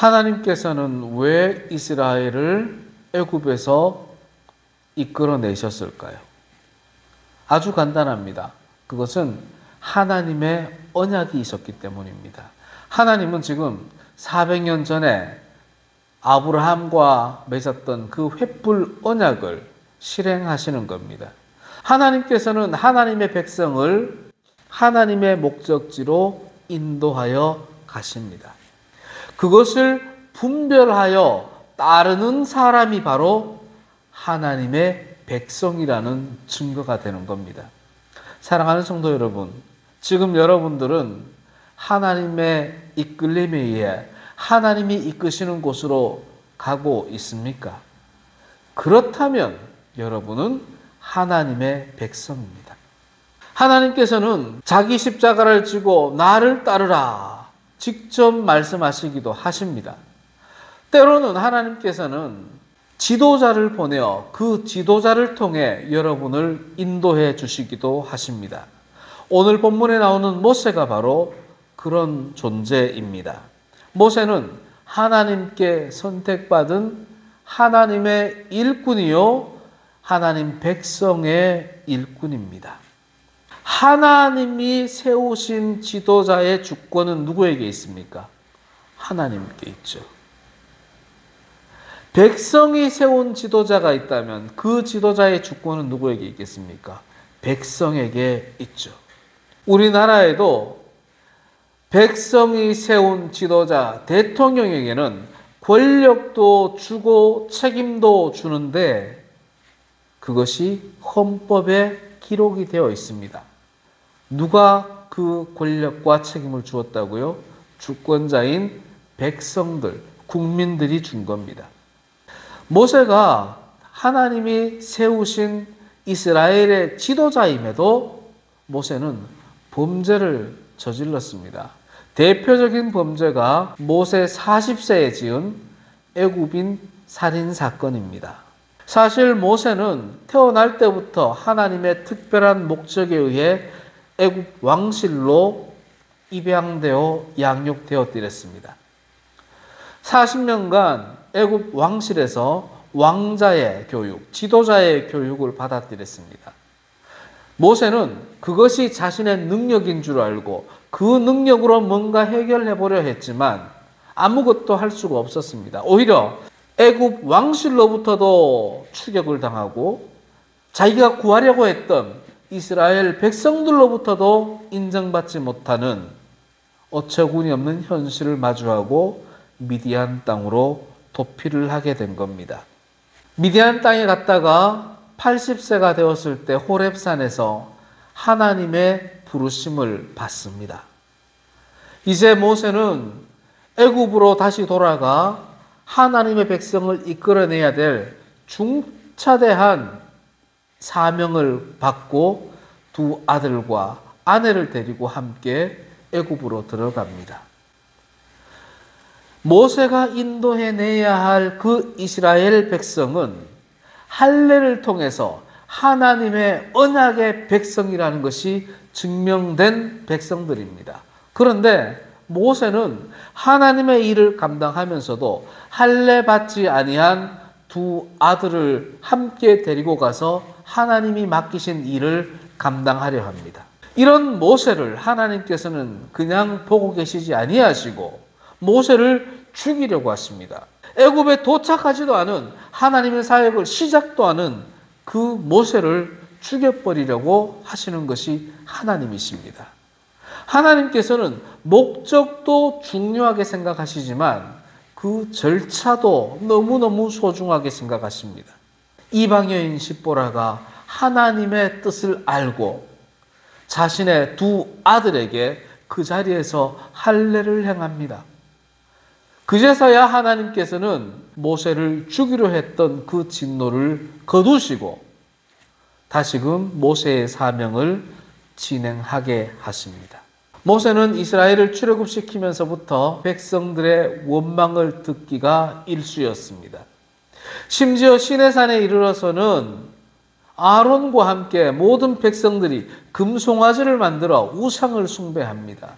하나님께서는 왜 이스라엘을 애굽에서 이끌어내셨을까요? 아주 간단합니다. 그것은 하나님의 언약이 있었기 때문입니다. 하나님은 지금 400년 전에 아브라함과 맺었던 그 횃불 언약을 실행하시는 겁니다. 하나님께서는 하나님의 백성을 하나님의 목적지로 인도하여 가십니다. 그것을 분별하여 따르는 사람이 바로 하나님의 백성이라는 증거가 되는 겁니다. 사랑하는 성도 여러분, 지금 여러분들은 하나님의 이끌림에 의해 하나님이 이끄시는 곳으로 가고 있습니까? 그렇다면 여러분은 하나님의 백성입니다. 하나님께서는 자기 십자가를 지고 나를 따르라 직접 말씀하시기도 하십니다. 때로는 하나님께서는 지도자를 보내어 그 지도자를 통해 여러분을 인도해 주시기도 하십니다. 오늘 본문에 나오는 모세가 바로 그런 존재입니다. 모세는 하나님께 선택받은 하나님의 일꾼이요 하나님 백성의 일꾼입니다. 하나님이 세우신 지도자의 주권은 누구에게 있습니까? 하나님께 있죠. 백성이 세운 지도자가 있다면 그 지도자의 주권은 누구에게 있겠습니까? 백성에게 있죠. 우리나라에도 백성이 세운 지도자, 대통령에게는 권력도 주고 책임도 주는데 그것이 헌법에 기록이 되어 있습니다. 누가 그 권력과 책임을 주었다고요? 주권자인 백성들, 국민들이 준 겁니다. 모세가 하나님이 세우신 이스라엘의 지도자임에도 모세는 범죄를 저질렀습니다. 대표적인 범죄가 모세 40세에 지은 애굽인 살인 사건입니다. 사실 모세는 태어날 때부터 하나님의 특별한 목적에 의해 애굽 왕실로 입양되어 양육되었더랬습니다. 40년간 애굽 왕실에서 왕자의 교육, 지도자의 교육을 받았더랬습니다. 모세는 그것이 자신의 능력인 줄 알고 그 능력으로 뭔가 해결해 보려 했지만 아무것도 할 수가 없었습니다. 오히려 애굽 왕실로부터도 추격을 당하고 자기가 구하려고 했던 이스라엘 백성들로부터도 인정받지 못하는 어처구니 없는 현실을 마주하고 미디안 땅으로 도피를 하게 된 겁니다. 미디안 땅에 갔다가 80세가 되었을 때 호렙산에서 하나님의 부르심을 받습니다. 이제 모세는 애굽으로 다시 돌아가 하나님의 백성을 이끌어내야 될 중차대한 사명을 받고 두 아들과 아내를 데리고 함께 애굽으로 들어갑니다. 모세가 인도해내야 할 그 이스라엘 백성은 할례를 통해서 하나님의 언약의 백성이라는 것이 증명된 백성들입니다. 그런데 모세는 하나님의 일을 감당하면서도 할례 받지 아니한 두 아들을 함께 데리고 가서 하나님이 맡기신 일을 감당하려 합니다. 이런 모세를 하나님께서는 그냥 보고 계시지 아니하시고 모세를 죽이려고 하십니다. 애굽에 도착하지도 않은 하나님의 사역을 시작도 하는 그 모세를 죽여버리려고 하시는 것이 하나님이십니다. 하나님께서는 목적도 중요하게 생각하시지만 그 절차도 너무너무 소중하게 생각하십니다. 이방 여인 십보라가 하나님의 뜻을 알고 자신의 두 아들에게 그 자리에서 할례를 행합니다. 그제서야 하나님께서는 모세를 죽이려 했던 그 진노를 거두시고 다시금 모세의 사명을 진행하게 하십니다. 모세는 이스라엘을 출애굽시키면서부터 백성들의 원망을 듣기가 일쑤였습니다. 심지어 시내산에 이르러서는 아론과 함께 모든 백성들이 금송아지를 만들어 우상을 숭배합니다.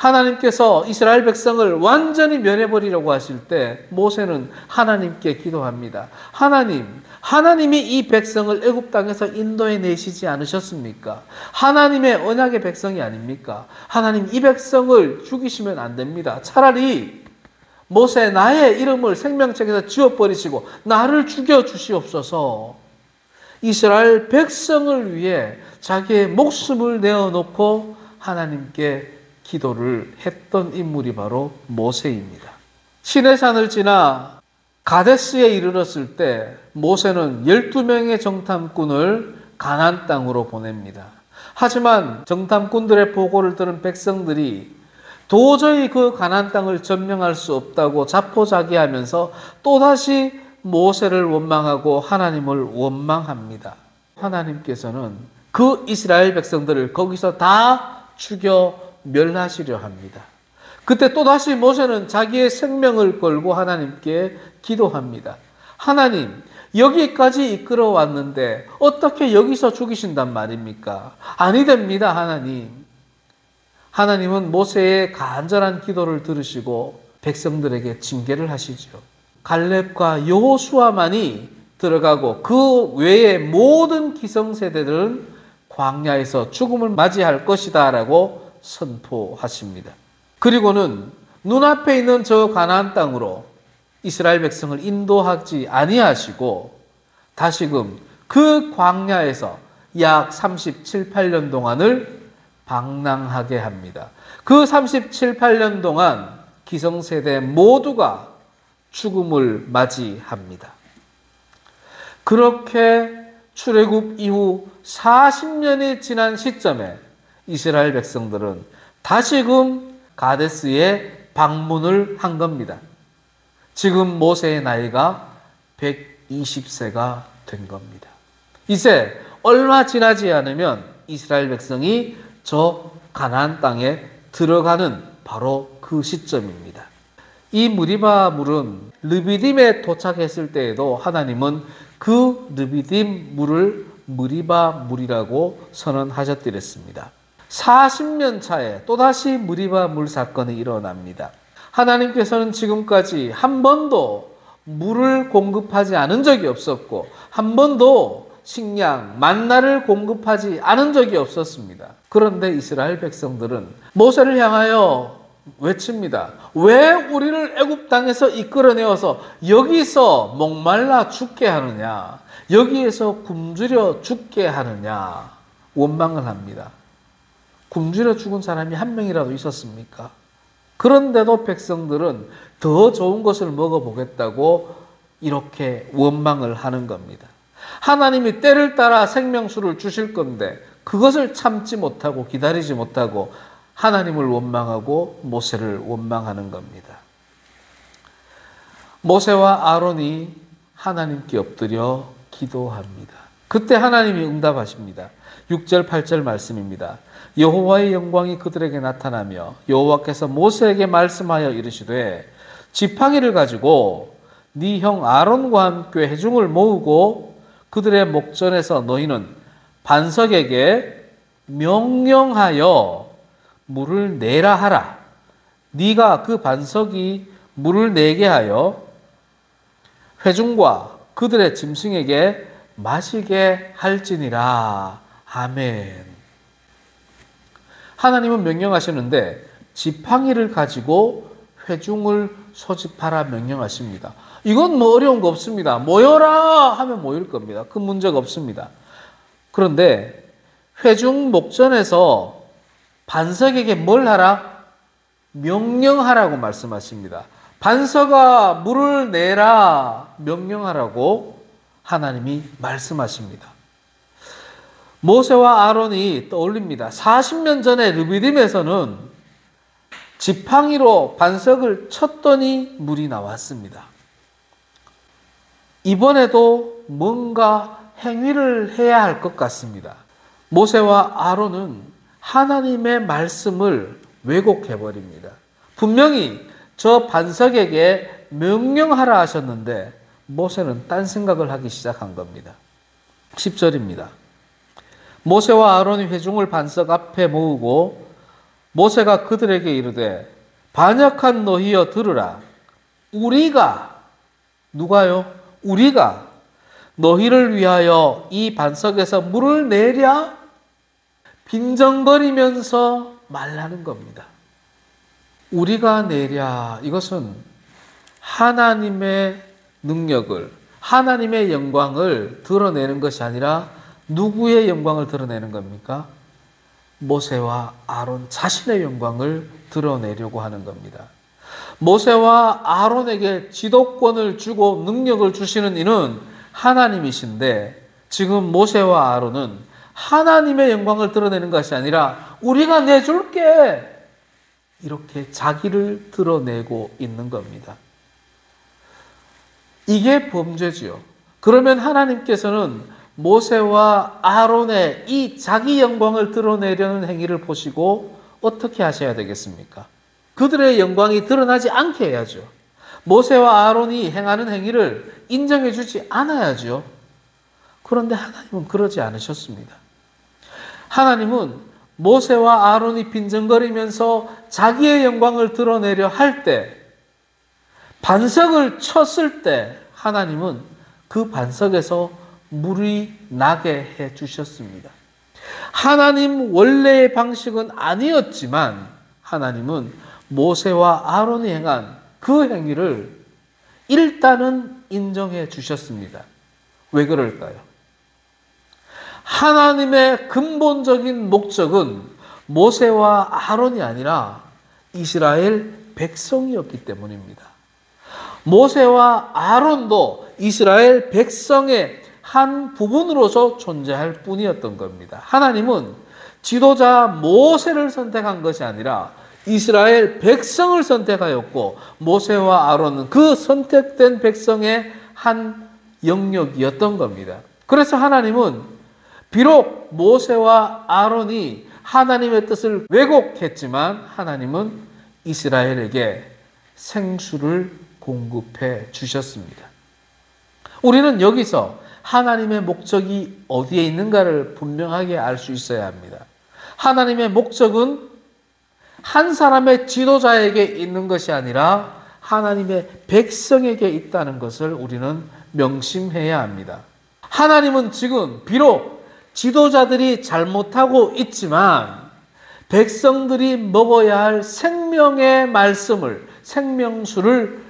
하나님께서 이스라엘 백성을 완전히 면해버리려고 하실 때 모세는 하나님께 기도합니다. 하나님이 이 백성을 애굽 땅에서 인도해 내시지 않으셨습니까? 하나님의 언약의 백성이 아닙니까? 하나님, 이 백성을 죽이시면 안 됩니다. 차라리 모세, 나의 이름을 생명책에서 지워버리시고 나를 죽여주시옵소서. 이스라엘 백성을 위해 자기의 목숨을 내어놓고 하나님께 기도를 했던 인물이 바로 모세입니다. 시내산을 지나 가데스에 이르렀을 때 모세는 12명의 정탐꾼을 가나안 땅으로 보냅니다. 하지만 정탐꾼들의 보고를 들은 백성들이 도저히 그 가나안 땅을 점령할 수 없다고 자포자기하면서 또다시 모세를 원망하고 하나님을 원망합니다. 하나님께서는 그 이스라엘 백성들을 거기서 다 죽여 멸하시려 합니다. 그때 또다시 모세는 자기의 생명을 걸고 하나님께 기도합니다. 하나님, 여기까지 이끌어 왔는데 어떻게 여기서 죽이신단 말입니까? 아니 됩니다, 하나님. 하나님은 모세의 간절한 기도를 들으시고 백성들에게 징계를 하시죠. 갈렙과 여호수아만이 들어가고 그 외의 모든 기성세대들은 광야에서 죽음을 맞이할 것이다 라고 선포하십니다. 그리고는 눈앞에 있는 저 가나안 땅으로 이스라엘 백성을 인도하지 아니하시고 다시금 그 광야에서 약 37, 8년 동안을 방랑하게 합니다. 그 37, 8년 동안 기성세대 모두가 죽음을 맞이합니다. 그렇게 출애굽 이후 40년이 지난 시점에 이스라엘 백성들은 다시금 가데스에 방문을 한 겁니다. 지금 모세의 나이가 120세가 된 겁니다. 이제 얼마 지나지 않으면 이스라엘 백성이 저 가나안 땅에 들어가는 바로 그 시점입니다. 이 무리바 물은 르비딤에 도착했을 때에도 하나님은 그 르비딤 물을 무리바 물이라고 선언하셨더랬습니다. 40년 차에 또다시 무리바 물 사건이 일어납니다. 하나님께서는 지금까지 한 번도 물을 공급하지 않은 적이 없었고 한 번도 식량, 만나를 공급하지 않은 적이 없었습니다. 그런데 이스라엘 백성들은 모세를 향하여 외칩니다. 왜 우리를 애굽 땅에서 이끌어내어서 여기서 목말라 죽게 하느냐? 여기에서 굶주려 죽게 하느냐? 원망을 합니다. 굶주려 죽은 사람이 한 명이라도 있었습니까? 그런데도 백성들은 더 좋은 것을 먹어보겠다고 이렇게 원망을 하는 겁니다. 하나님이 때를 따라 생명수를 주실 건데 그것을 참지 못하고 기다리지 못하고 하나님을 원망하고 모세를 원망하는 겁니다. 모세와 아론이 하나님께 엎드려 기도합니다. 그때 하나님이 응답하십니다. 6절 8절 말씀입니다. 여호와의 영광이 그들에게 나타나며 여호와께서 모세에게 말씀하여 이르시되 지팡이를 가지고 네 형 아론과 함께 회중을 모으고 그들의 목전에서 너희는 반석에게 명령하여 물을 내라 하라. 네가 그 반석이 물을 내게 하여 회중과 그들의 짐승에게 마시게 할지니라. 아멘. 하나님은 명령하시는데 지팡이를 가지고 회중을 소집하라 명령하십니다. 이건 뭐 어려운 거 없습니다. 모여라 하면 모일 겁니다. 그 문제가 없습니다. 그런데 회중 목전에서 반석에게 뭘 하라? 명령하라고 말씀하십니다. 반석아 물을 내라 명령하라고 하나님이 말씀하십니다. 모세와 아론이 떠올립니다. 40년 전에 르비딤에서는 지팡이로 반석을 쳤더니 물이 나왔습니다. 이번에도 뭔가 행위를 해야 할 것 같습니다. 모세와 아론은 하나님의 말씀을 왜곡해버립니다. 분명히 저 반석에게 명령하라 하셨는데 모세는 딴 생각을 하기 시작한 겁니다. 10절입니다. 모세와 아론이 회중을 반석 앞에 모으고 모세가 그들에게 이르되 반역한 너희여 들으라. 우리가, 누가요? 우리가 너희를 위하여 이 반석에서 물을 내랴? 빈정거리면서 말하는 겁니다. 우리가 내랴, 이것은 하나님의 능력을, 하나님의 영광을 드러내는 것이 아니라 누구의 영광을 드러내는 겁니까? 모세와 아론 자신의 영광을 드러내려고 하는 겁니다. 모세와 아론에게 지도권을 주고 능력을 주시는 이는 하나님이신데, 지금 모세와 아론은 하나님의 영광을 드러내는 것이 아니라 우리가 내줄게, 이렇게 자기를 드러내고 있는 겁니다. 이게 범죄지요. 그러면 하나님께서는 모세와 아론의 이 자기 영광을 드러내려는 행위를 보시고 어떻게 하셔야 되겠습니까? 그들의 영광이 드러나지 않게 해야죠. 모세와 아론이 행하는 행위를 인정해 주지 않아야죠. 그런데 하나님은 그러지 않으셨습니다. 하나님은 모세와 아론이 빈정거리면서 자기의 영광을 드러내려 할 때, 반석을 쳤을 때 하나님은 그 반석에서 물이 나게 해 주셨습니다. 하나님 원래의 방식은 아니었지만 하나님은 모세와 아론이 행한 그 행위를 일단은 인정해 주셨습니다. 왜 그럴까요? 하나님의 근본적인 목적은 모세와 아론이 아니라 이스라엘 백성이었기 때문입니다. 모세와 아론도 이스라엘 백성의 한 부분으로서 존재할 뿐이었던 겁니다. 하나님은 지도자 모세를 선택한 것이 아니라 이스라엘 백성을 선택하였고, 모세와 아론은 그 선택된 백성의 한 영역이었던 겁니다. 그래서 하나님은 비록 모세와 아론이 하나님의 뜻을 왜곡했지만 하나님은 이스라엘에게 생수를 공급해 주셨습니다. 우리는 여기서 하나님의 목적이 어디에 있는가를 분명하게 알 수 있어야 합니다. 하나님의 목적은 한 사람의 지도자에게 있는 것이 아니라 하나님의 백성에게 있다는 것을 우리는 명심해야 합니다. 하나님은 지금 비록 지도자들이 잘못하고 있지만 백성들이 먹어야 할 생명의 말씀을, 생명수를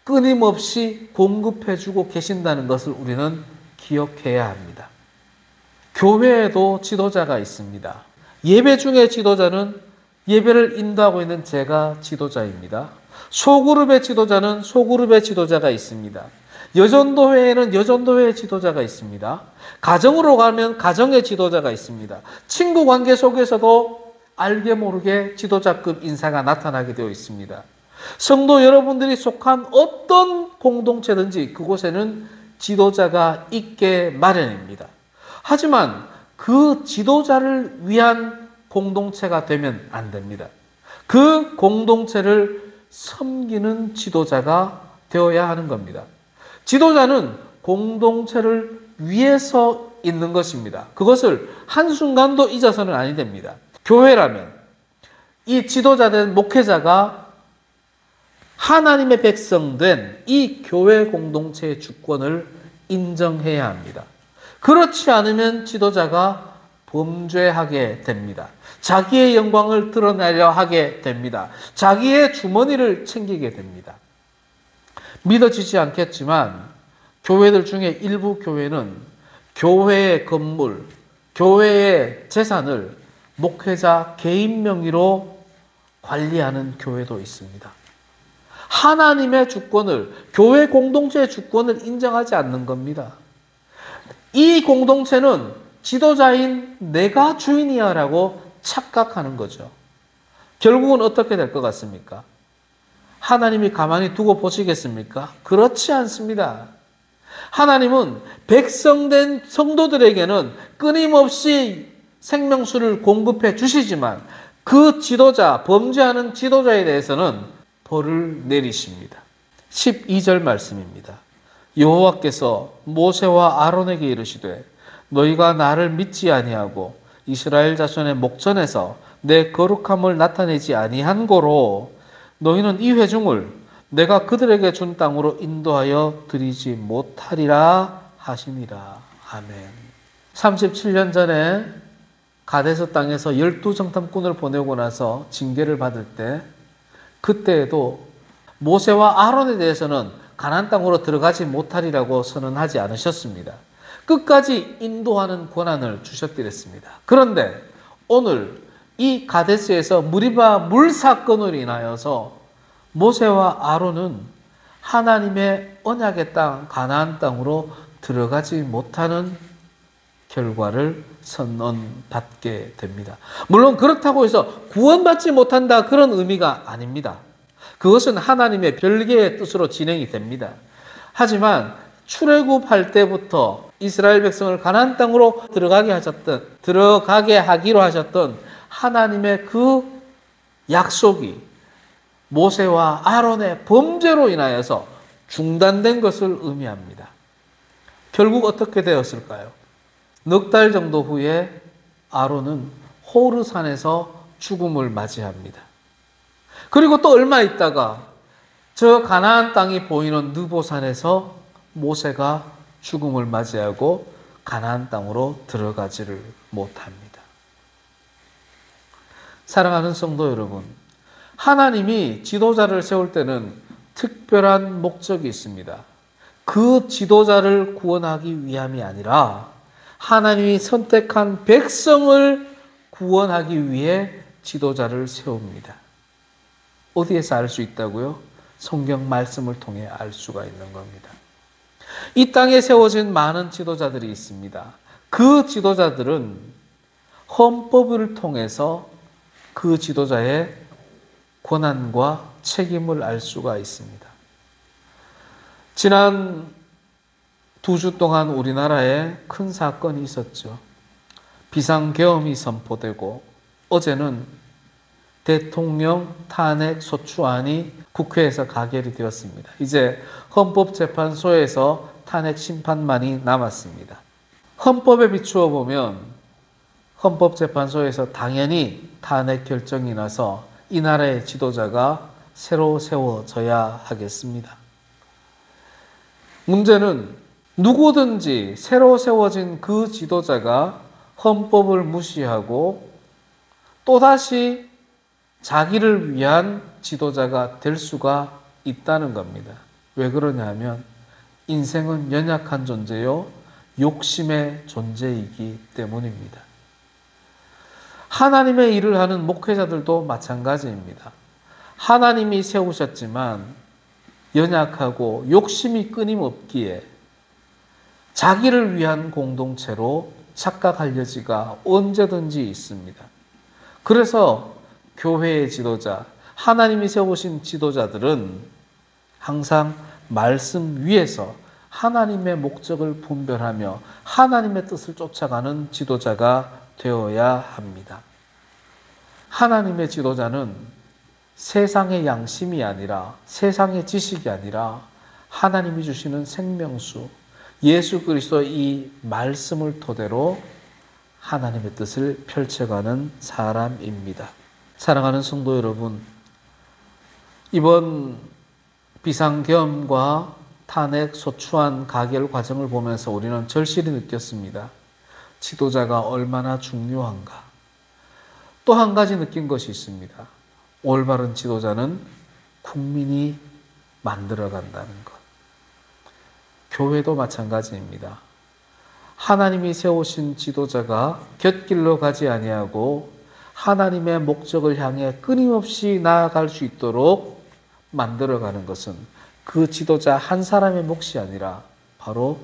끊임없이 공급해주고 계신다는 것을 우리는 기억해야 합니다. 교회에도 지도자가 있습니다. 예배 중에 지도자는 예배를 인도하고 있는 제가 지도자입니다. 소그룹의 지도자는 소그룹의 지도자가 있습니다. 여전도회에는 여전도회의 지도자가 있습니다. 가정으로 가면 가정의 지도자가 있습니다. 친구 관계 속에서도 알게 모르게 지도자급 인사가 나타나게 되어 있습니다. 성도 여러분들이 속한 어떤 공동체든지 그곳에는 지도자가 있게 마련입니다. 하지만 그 지도자를 위한 공동체가 되면 안 됩니다. 그 공동체를 섬기는 지도자가 되어야 하는 겁니다. 지도자는 공동체를 위해서 있는 것입니다. 그것을 한순간도 잊어서는 아니 됩니다. 교회라면 이 지도자된 목회자가 하나님의 백성된 이 교회 공동체의 주권을 인정해야 합니다. 그렇지 않으면 지도자가 범죄하게 됩니다. 자기의 영광을 드러내려 하게 됩니다. 자기의 주머니를 챙기게 됩니다. 믿어지지 않겠지만 교회들 중에 일부 교회는 교회의 건물, 교회의 재산을 목회자 개인 명의로 관리하는 교회도 있습니다. 하나님의 주권을, 교회 공동체의 주권을 인정하지 않는 겁니다. 이 공동체는 지도자인 내가 주인이야 라고 착각하는 거죠. 결국은 어떻게 될 것 같습니까? 하나님이 가만히 두고 보시겠습니까? 그렇지 않습니다. 하나님은 백성된 성도들에게는 끊임없이 생명수를 공급해 주시지만 그 지도자, 범죄하는 지도자에 대해서는 벌을 내리십니다. 12절 말씀입니다. 여호와께서 모세와 아론에게 이르시되 너희가 나를 믿지 아니하고 이스라엘 자손의 목전에서 내 거룩함을 나타내지 아니한 고로 너희는 이 회중을 내가 그들에게 준 땅으로 인도하여 드리지 못하리라 하시니라. 아멘. 37년 전에 가데스 땅에서 12정탐꾼을 보내고 나서 징계를 받을 때, 그때에도 모세와 아론에 대해서는 가나안 땅으로 들어가지 못하리라고 선언하지 않으셨습니다. 끝까지 인도하는 권한을 주셨더랬습니다. 그런데 오늘 이 가데스에서 무리바 물 사건으로 인하여서 모세와 아론은 하나님의 언약의 땅 가나안 땅으로 들어가지 못하는 결과를 선언받게 됩니다. 물론 그렇다고 해서 구원받지 못한다 그런 의미가 아닙니다. 그것은 하나님의 별개의 뜻으로 진행이 됩니다. 하지만 출애굽할 때부터 이스라엘 백성을 가나안 땅으로 들어가게 하기로 하셨던 하나님의 그 약속이 모세와 아론의 범죄로 인하여서 중단된 것을 의미합니다. 결국 어떻게 되었을까요? 넉 달 정도 후에 아론은 호르산에서 죽음을 맞이합니다. 그리고 또 얼마 있다가 저 가나안 땅이 보이는 느보산에서 모세가 죽음을 맞이하고 가나안 땅으로 들어가지를 못합니다. 사랑하는 성도 여러분, 하나님이 지도자를 세울 때는 특별한 목적이 있습니다. 그 지도자를 구원하기 위함이 아니라 하나님이 선택한 백성을 구원하기 위해 지도자를 세웁니다. 어디에서 알 수 있다고요? 성경 말씀을 통해 알 수가 있는 겁니다. 이 땅에 세워진 많은 지도자들이 있습니다. 그 지도자들은 헌법을 통해서 그 지도자의 권한과 책임을 알 수가 있습니다. 지난 2주 동안 우리나라에 큰 사건이 있었죠. 비상계엄이 선포되고 어제는 대통령 탄핵 소추안이 국회에서 가결이 되었습니다. 이제 헌법재판소에서 탄핵 심판만이 남았습니다. 헌법에 비추어 보면 헌법재판소에서 당연히 탄핵 결정이 나서 이 나라의 지도자가 새로 세워져야 하겠습니다. 문제는 누구든지 새로 세워진 그 지도자가 헌법을 무시하고 또다시 자기를 위한 지도자가 될 수가 있다는 겁니다. 왜 그러냐면 인생은 연약한 존재요, 욕심의 존재이기 때문입니다. 하나님의 일을 하는 목회자들도 마찬가지입니다. 하나님이 세우셨지만 연약하고 욕심이 끊임없기에 자기를 위한 공동체로 착각할 여지가 언제든지 있습니다. 그래서 교회의 지도자, 하나님이 세우신 지도자들은 항상 말씀 위에서 하나님의 목적을 분별하며 하나님의 뜻을 쫓아가는 지도자가 되어야 합니다. 하나님의 지도자는 세상의 양심이 아니라, 세상의 지식이 아니라 하나님이 주시는 생명수, 예수 그리스도의 이 말씀을 토대로 하나님의 뜻을 펼쳐가는 사람입니다. 사랑하는 성도 여러분, 이번 비상계엄과 탄핵 소추안 가결 과정을 보면서 우리는 절실히 느꼈습니다. 지도자가 얼마나 중요한가. 또 한 가지 느낀 것이 있습니다. 올바른 지도자는 국민이 만들어간다는 것. 교회도 마찬가지입니다. 하나님이 세우신 지도자가 곁길로 가지 아니하고 하나님의 목적을 향해 끊임없이 나아갈 수 있도록 만들어가는 것은 그 지도자 한 사람의 몫이 아니라 바로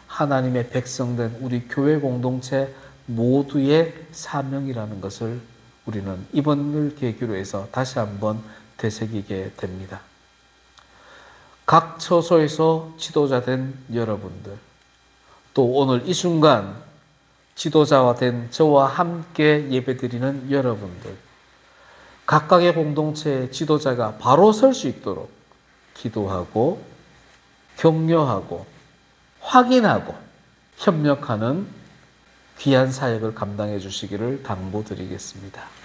하나님의 백성된 우리 교회 공동체 모두의 사명이라는 것을 우리는 이번을 계기로 해서 다시 한번 되새기게 됩니다. 각 처소에서 지도자 된 여러분들, 또 오늘 이 순간 지도자와 된 저와 함께 예배드리는 여러분들, 각각의 공동체의 지도자가 바로 설 수 있도록 기도하고 격려하고 확인하고 협력하는 귀한 사역을 감당해 주시기를 당부드리겠습니다.